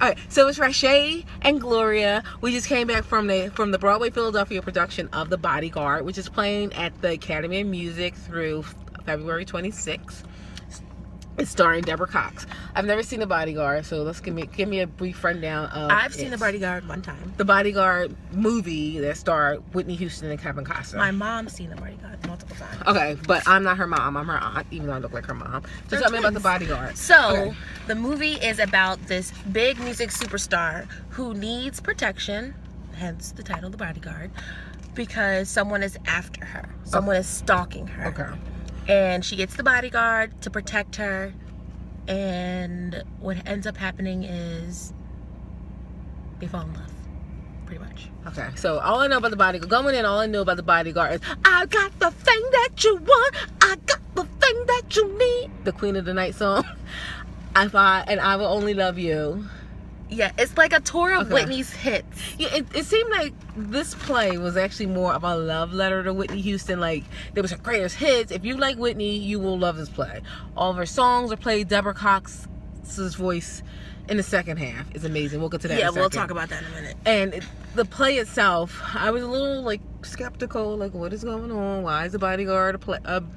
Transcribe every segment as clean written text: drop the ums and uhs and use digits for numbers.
All right, so it's Rachee and Gloria. We just came back from the Broadway, Philadelphia production of The Bodyguard, which is playing at the Academy of Music through February 26th. It's starring Deborah Cox. I've never seen The Bodyguard, so let's give me a brief rundown of I've seen The Bodyguard one time. The Bodyguard movie that starred Whitney Houston and Kevin Costner. My mom's seen The Bodyguard multiple times. Okay, but I'm not her mom. I'm her aunt, even though I look like her mom. So tell me about The Bodyguard. So, the movie is about this big music superstar who needs protection, hence the title The Bodyguard, because someone is after her. Someone is stalking her. Okay. And she gets the bodyguard to protect her, and what ends up happening is they fall in love, pretty much. Okay, so all I know about The Bodyguard, going in, all I know about The Bodyguard is I got the thing that you want, I got the thing that you need. The Queen of the Night song. I Will Only Love You. Yeah, it's like a tour of Whitney's hits. Yeah, it seemed like this play was actually more of a love letter to Whitney Houston. Like, there was her greatest hits. If you like Whitney, you will love this play. All of her songs are played. Deborah Cox's voice in the second half is amazing. We'll get to that in a second. We'll talk about that in a minute. And the play itself, I was a little, like, skeptical. Like, what is going on? Why is The Bodyguard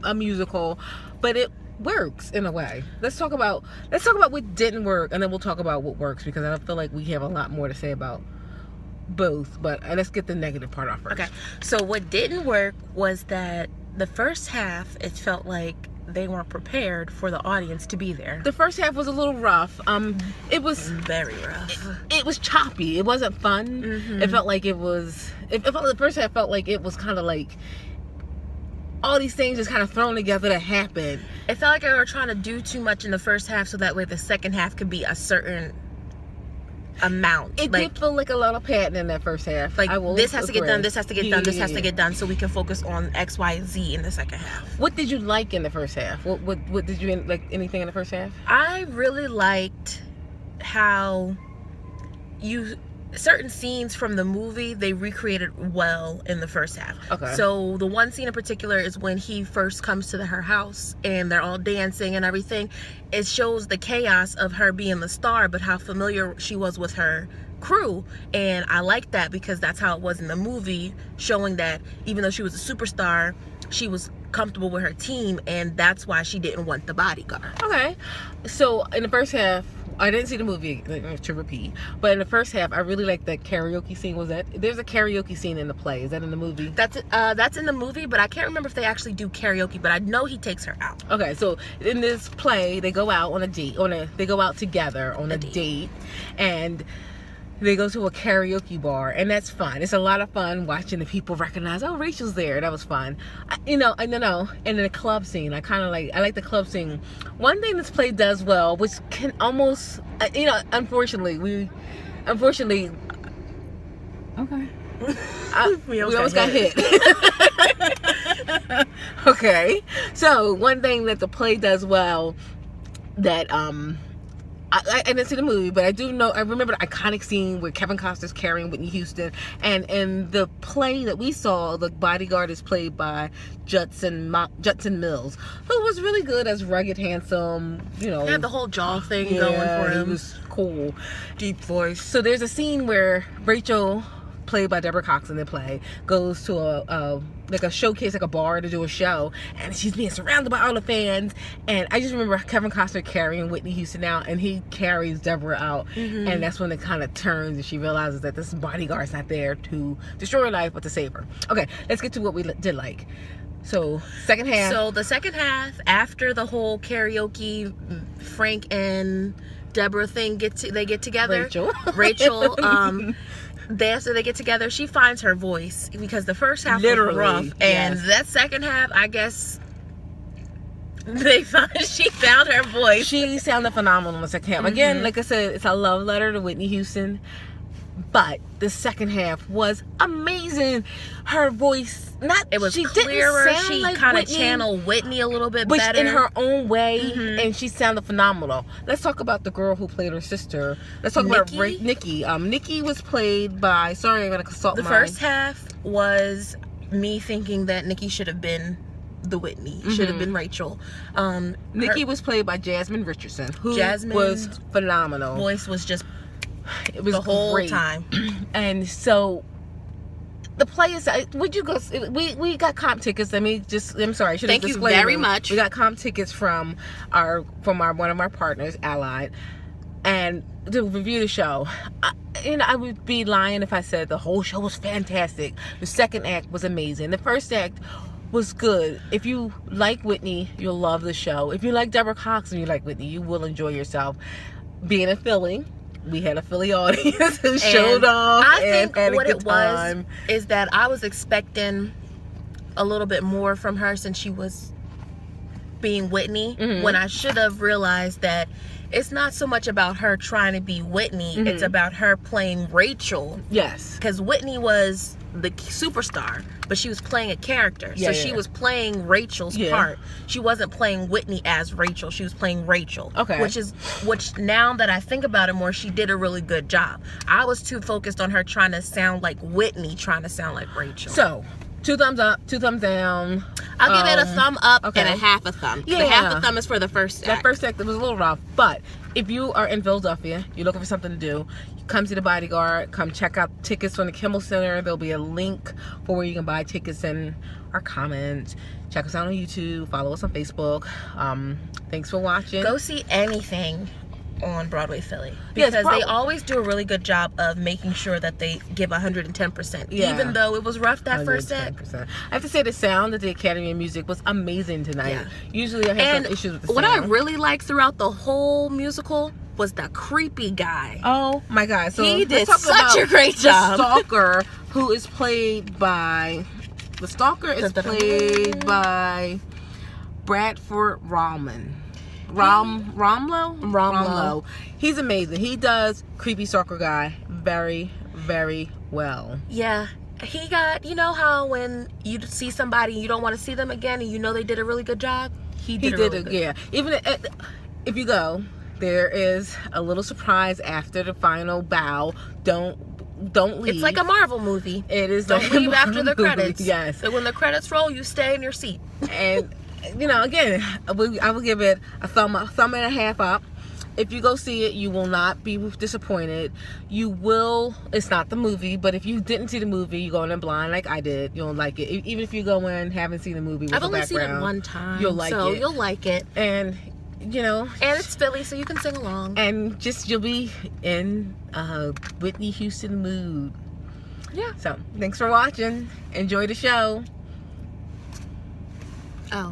a musical? But it works in a way. Let's talk about what didn't work, and then we'll talk about what works, because I feel like we have a lot more to say about both. But let's get the negative part off first. Okay, so what didn't work was that the first half, it felt like they weren't prepared for the audience to be there. The first half was a little rough. It was very rough. It was choppy. It wasn't fun. It felt like the first half felt like it was kind of like all these things just kind of thrown together to happen. It felt like they were trying to do too much in the first half, so that way the second half could be a certain amount. It did feel like a lot of padding in that first half. Like, this has to get done, this has to get done, this has to get done, so we can focus on X, Y, and Z in the second half. What did you like in the first half? What did you like? Anything in the first half? I really liked how certain scenes from the movie they recreated well in the first half. Okay. So the one scene in particular is when he first comes to her house and they're all dancing and everything. It shows the chaos of her being the star, but how familiar she was with her crew. And I like that, because that's how it was in the movie, showing that even though she was a superstar, she was comfortable with her team, and that's why she didn't want the bodyguard. Okay. So in the first half, I didn't see the movie, to repeat, but in the first half, I really liked that karaoke scene. There's a karaoke scene in the play. Is that in the movie? That's in the movie, but I can't remember if they actually do karaoke, but I know he takes her out. Okay, so in this play, they go out on a date, they go out together on a date, and they go to a karaoke bar, and that's fun. It's a lot of fun watching the people recognize, oh, Rachel's there. That was fun. And in the club scene, I like the club scene. One thing this play does well, which can almost, unfortunately, okay. We almost got hit. Okay. So one thing that the play does well that I didn't see the movie, but I remember the iconic scene where Kevin Costner's carrying Whitney Houston, and in the play that we saw, the bodyguard is played by Judson Mills, who was really good as rugged, handsome, He had the whole jaw thing going for him. He was cool, deep voice. So there's a scene where Rachel, played by Deborah Cox in the play, goes to a showcase, like a bar, to do a show, and she's being surrounded by all the fans, and I just remember Kevin Costner carrying Whitney Houston out, and he carries Deborah out, and that's when it kind of turns and she realizes that this bodyguard's not there to destroy her life but to save her. Okay, let's get to what we did like. So second half. So the second half, after the whole karaoke, Frank and Deborah thing they get together. Rachel after they get together, she finds her voice, because the first half was rough, and that second half, I guess she found her voice. She sounded phenomenal in the second half. Again, like I said, it's a love letter to Whitney Houston, but the second half was amazing. Her voice, she clearer. She like kind of channeled Whitney a little bit better in her own way, and she sounded phenomenal. Let's talk about the girl who played her sister. Let's talk about Nikki. Nikki was played by, sorry, I'm gonna consult the first half was me thinking that Nikki should have been the Whitney, should have been Rachel. Nikki was played by Jasmine Richardson, who was phenomenal. Voice was just It was the whole great. time. And so the play is, would you go, we got comp tickets. I'm sorry. Thank you very much. We got comp tickets from one of our partners, Allied, and to review the show. I would be lying if I said the whole show was fantastic. The second act was amazing. The first act was good. If you like Whitney, you'll love the show. If you like Deborah Cox and you like Whitney, you will enjoy yourself. Being in Philly, we had a Philly audience who showed up. I think what it was is that I was expecting a little bit more from her since she was being Whitney, when I should have realized that it's not so much about her trying to be Whitney, it's about her playing Rachel. Yes. Because Whitney was the superstar, but she was playing a character. So she was playing Rachel's part. She wasn't playing Whitney as Rachel. She was playing Rachel. Okay. Which now that I think about it more, she did a really good job. I was too focused on her trying to sound like Whitney, trying to sound like Rachel. So, 2 thumbs up, 2 thumbs down. I'll give it a thumb up and a half a thumb. Yeah. The half a thumb is for the first act. That first act was a little rough, but if you are in Philadelphia, you're looking for something to do, come see the Bodyguard. Come check out tickets from the Kimmel Center. There'll be a link for where you can buy tickets in our comments. Check us out on YouTube. Follow us on Facebook. Thanks for watching. Go see anything on Broadway Philly, because they always do a really good job of making sure that they give 110%, even though it was rough that first act. I have to say the sound at the Academy of Music was amazing tonight. Usually I have some issues with the sound. What I really liked throughout the whole musical was the creepy guy. Oh my God. So he did such a great job. The stalker, who is played by Bradford Romlo. He's amazing. He does creepy stalker guy very, very well. Yeah. He got, you know how when you see somebody you don't want to see them again and you know they did a really good job? He did it. Yeah. Even if you go, there is a little surprise after the final bow. Don't leave. It's like a Marvel movie. It is. Don't leave after the credits. Yes. So when the credits roll, you stay in your seat. And again, I will give it a thumb and a half up. If you go see it, you will not be disappointed. You will. It's not the movie, but if you didn't see the movie, you go in blind like I did, you'll like it. Even if you go in haven't seen the movie with I've the only background, seen it one time, you'll like it. You'll like it. And and it's Philly, so you can sing along. And you'll be in Whitney Houston mood. Yeah. So thanks for watching. Enjoy the show. Oh.